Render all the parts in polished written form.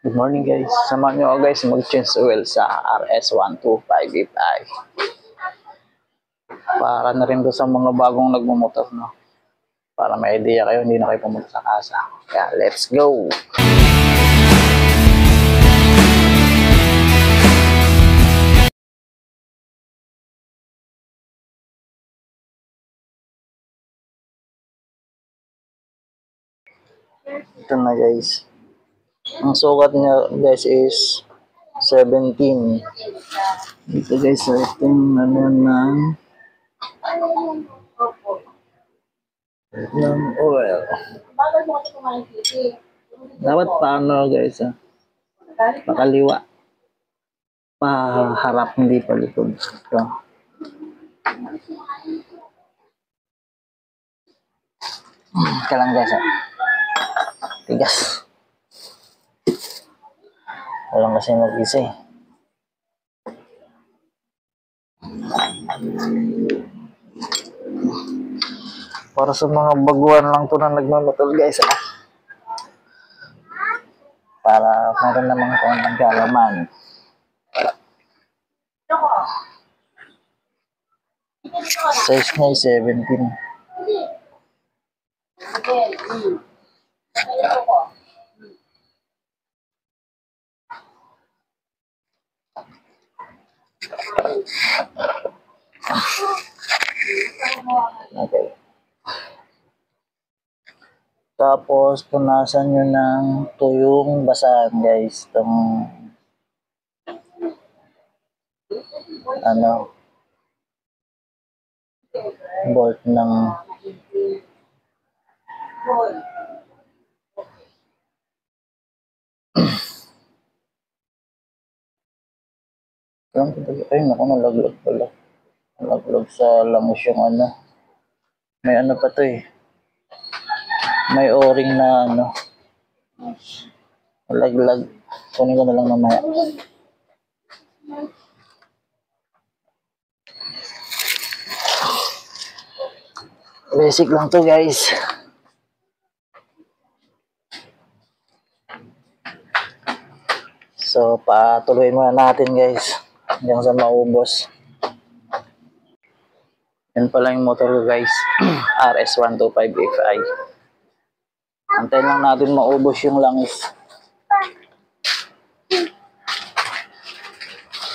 Good morning guys. Samahan nyo ako guys mag-change oil sa RS1258i. Para na rin doon sa mga bagong nagmumotor, no? Para may idea kayo, hindi na kayo pumunta sa kasa. Kaya let's go! Ito na guys. Ang sukat niya guys is 17. Dito guys, so ito yung ng oil. Dapat paano guys, pakaliwa. Paharap, hindi palikod. Ito. Ika lang guys, tigas. Walang kasi mag-isa eh. Para sa mga baguhan lang to na nagmamotor guys, para meron namang konting kalaman. Size niya 17. Okay. Tapos punasan nyo ng tuyong basahan guys. Itong bolt ng ay naku, nalaglag pala. Nalaglag sa langis yung may pa to eh. May o-ring na nalaglag. Kunin ko na lang mamaya. Basic lang to guys. So patuloy muna natin guys hanggang sa maubos. Yan pala yung motor ko guys. RS125FI. Antayin lang natin maubos yung langis.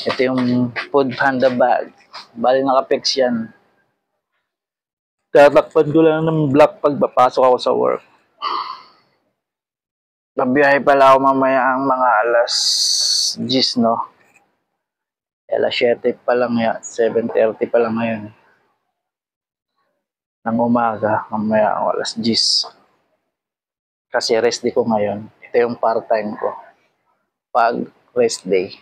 Ito yung food panda bag. Bali naka-fix yan. Tatakpan ko lang ng black pag papasok ako sa work. Nabiyahe pala ako mamaya ang mga alas 10, no? Alas 7 pa lang yan. 7:30 pa lang ngayon. Ng umaga, mamaya ako alas 10. Kasi rest day ko ngayon. Ito yung part-time ko. Pag rest day.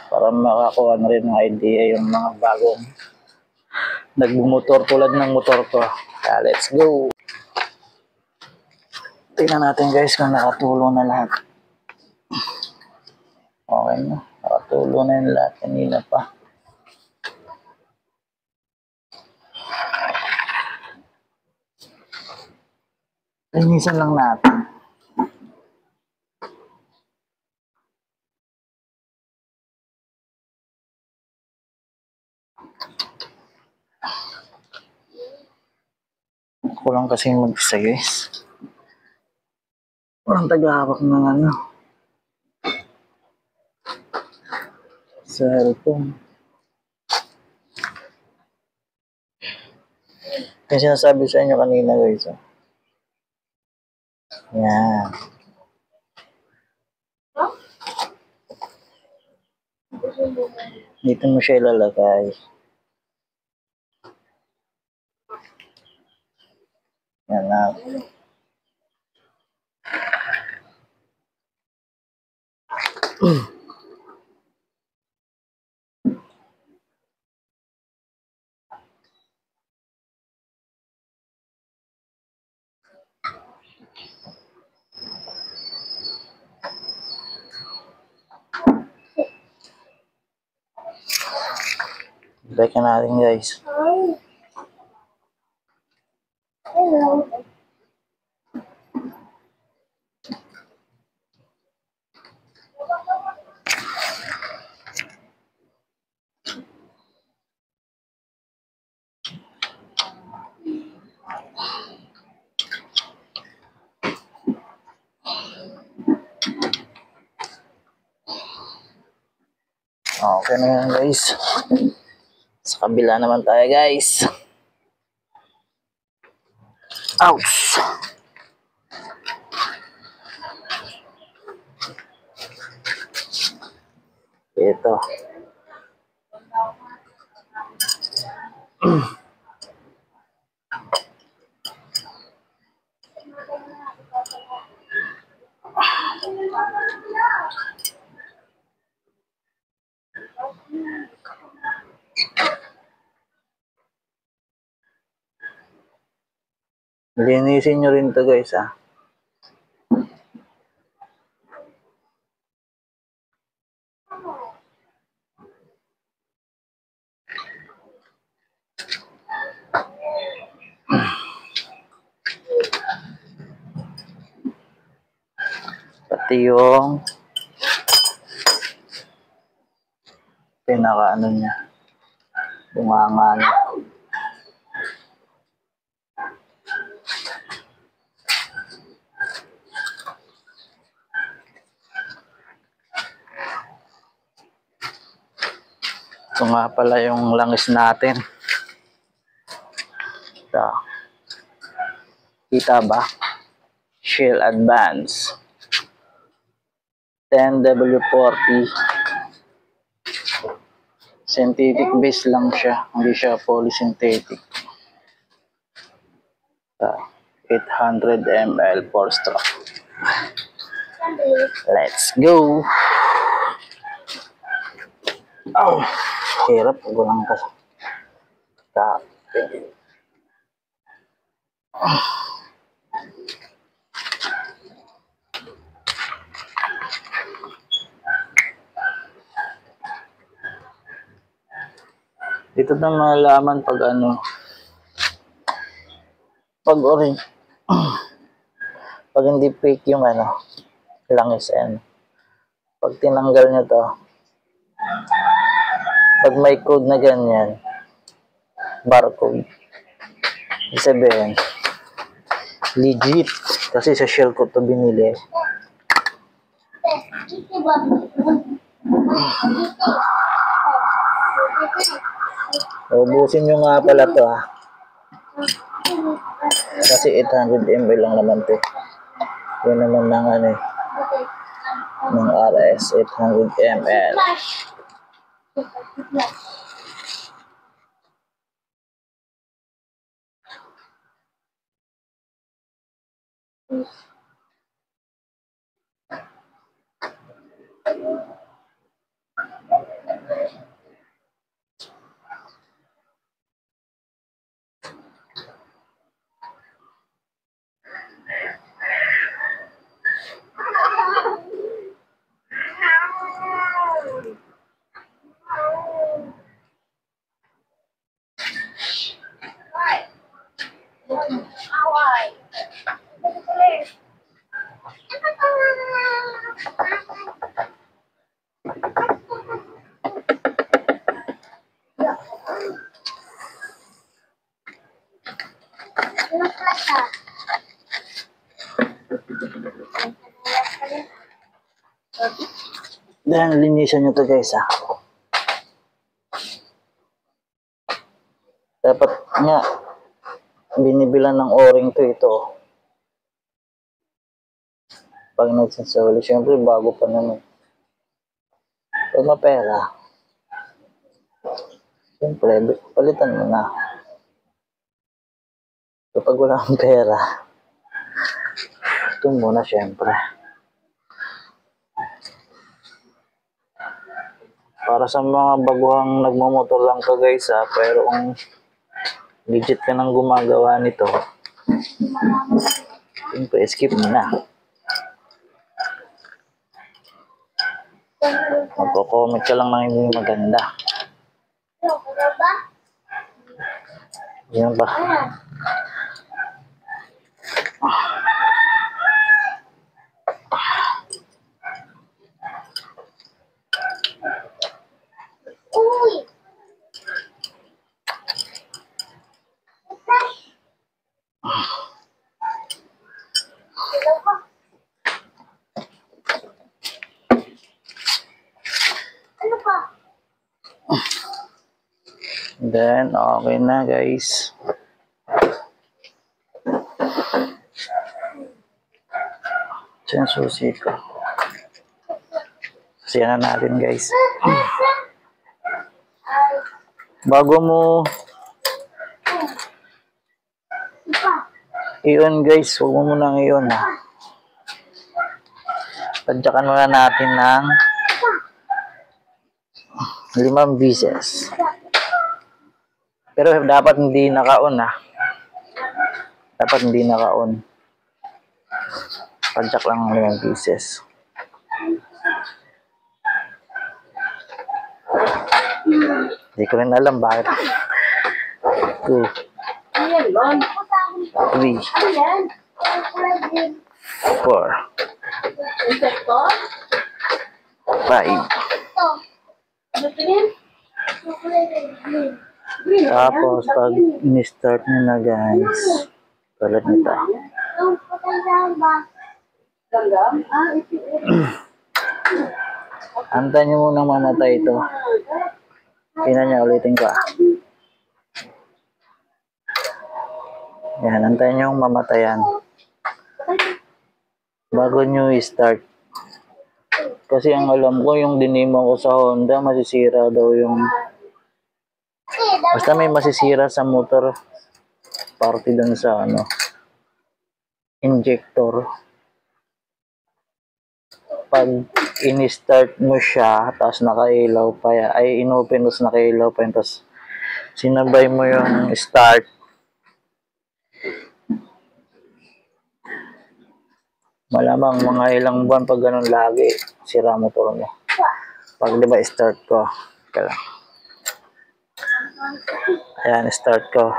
Para makakuha na rin ng idea yung mga bagong nagbumotor tulad ng motor ko. Kaya let's go! Tingnan natin guys kung nakatulo na lahat. Okay na. Nakatulo na yung lahat. Kanina pa. Linisan lang natin. Ako lang kasi mag-isa guys. Walang tagahawak ng cellphone. Kasi sinasabi sa inyo kanina guys. Yan. Dito mo siya ilalagay. Yan na. Balik na natin guys. Hello. Okay na yan guys. Sa kabila naman tayo guys. Ouch! Ito. Linisin nyo rin to guys ah. Pati yung pinaka ano niya. Bunganga niya. Ito nga pala yung langis natin. Ito. Kita ba? Shell Advance 10W40. Synthetic base lang siya. Hindi siya polysynthetic. 800 ml 4-stroke. Let's go! Oh, hirap. Walang ka. Dito na malalaman pag ano, pag orange, pag hindi fake yung ano, langis ano. Pag tinanggal nyo to, pag may code na ganyan, barcode, ibig sabihin, legit. Kasi sa Shell ko to binili. Ubusin nyo nga pala to ha. Kasi 800 ml lang naman to. Yun naman ng ano ng RS 800 ml. Then, linisan nyo to guys ha. Dapat nga, binibilan ng o-ring to ito. Pag nagsasawali, syempre bago pa naman. Pag mapera, syempre, palitan mo na. Kapag wala kang pera, ito muna syempre. Para sa mga baguhang nagmamotor lang to guys ha, pero kung legit ka nang gumagawa nito, syempre skip mo na. Magko-comment ka lang ng hindi maganda. Yan ba? Ano pa? Then, okay na guys. Diyan susi ko. Susiyan na natin guys. Bago mo i-on guys, huwag mo munang i-on ha. Tadyakan muna natin ng 5 pieces. Pero dapat hindi naka-on ha. Dapat hindi naka-on. Tadyak lang ng 5 pieces. Hindi ko rin alam bakit. 2, 3, 4, 5. Tapos pag in-start nyo na guys, tulad nito. Antayin nyo munang mamatay ito. Tingnan niya, ulitin ko. Yan, antayin nyo yung mamatayan. Bago nyo i-start. Kasi ang alam ko, yung dinimo ko sa Honda, masisira daw yung... Basta may masisira sa motor. Parte dun sa ano, injector. Pag in-start mo siya, tapos nakailaw pa yan, ay inopen, tapos nakailaw pa yan, tapos sinabay mo yung start, malamang mga ilang buwan pag ganun lagi, sira motor mo. Pag diba start ko, ayan, start ko,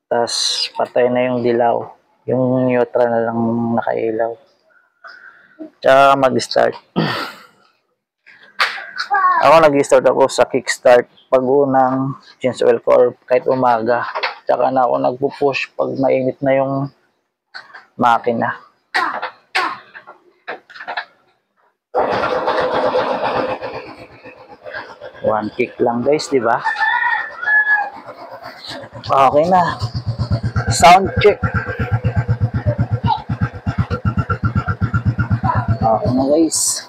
tapos patay na yung dilaw, yung neutral na lang nakailaw. Tsaka mag-start. Ako nag-start ako sa kickstart pag unang change oil ko or kahit umaga. Tsaka na ako nagpo-push pag mainit na yung makina. One kick lang guys, di ba? Okay na. Sound check. Okay na guys.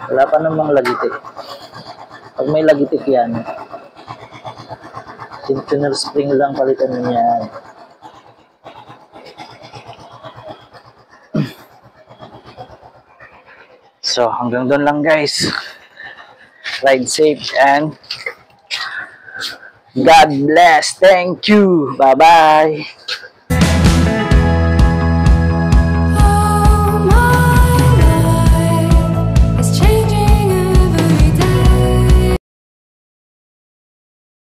Wala pa namang lagitik. Pag may lagitik yan, tensioner spring lang palitan nyo yan. So hanggang doon lang guys. Ride safe and God bless. Thank you. Bye bye.